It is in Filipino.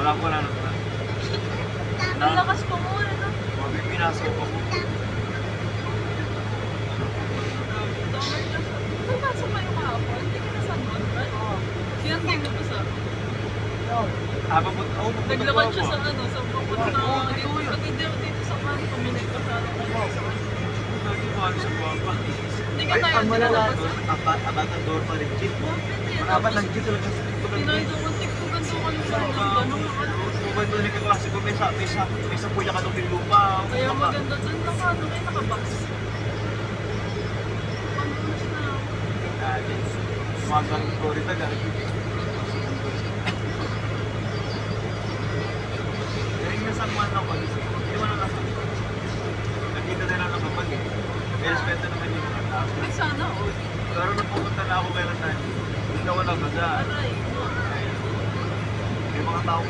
Wala naman. Ang lakas ko mo, ano? Pinasok ako. Napasok pa yung kahapon? Hindi ka nasagot, right? Oo. Sinanding mo pa sa... Naglakad siya sa ano, sa papunta pati dito sa kan, puminig ka sa hindi ka tayo abat ang door pa rin, Chip. Abat lang, Chip. Pinay-dumuntik ko ganito ka nung gano'n. Kung ito nagkaklase ko, may sapuya ka nung lupa. Kaya maganda dun na ka, ano kayo nakabox. Ano na siya? Magang story taga. Nasakuan ako, hindi mo na nasakuan. Nakita nila ng kapag eh. May respeto naman yung mga tao. Ay, sana, oh. Pero napupunta na ako kailan tayo. Hindi na wala ba dyan. Aray, May mga taong